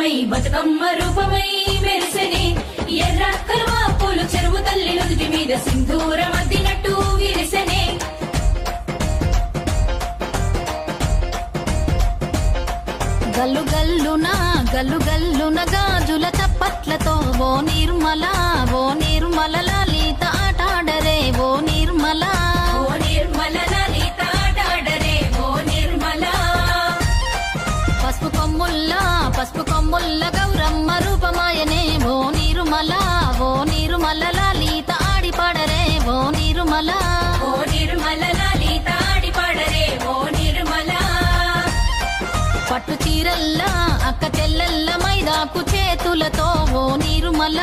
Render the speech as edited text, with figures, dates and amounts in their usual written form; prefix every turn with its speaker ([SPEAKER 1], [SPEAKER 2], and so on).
[SPEAKER 1] రూపమై బతుకమ్మ రూపమై మెరిసెనే ఎర్ర కలువ పూలు చెరువు తల్లి నుదుటి మీద సింధూరం అద్దినట్టు విరిసెనే
[SPEAKER 2] గల్లు గల్లున గాజుల చప్పట్లతో ఓ నిర్మల లలిత ఆటాడరే ఓ నిర్మల
[SPEAKER 1] లలిత ఆటాడరే ఓ నిర్మల
[SPEAKER 2] పసుపు కొమ్ముల్ల గౌరమ్మ రూపమాయనే ఓ నిర్మల లలిత ఆడిపాడరే ఓ నిర్మల
[SPEAKER 1] లలిత ఆడిపాడరే ఓ నిర్మల
[SPEAKER 2] పట్టు చీరల్లా అక్క చెల్లెల్ల మైదాకు చేతులతో ఓ నిర్మల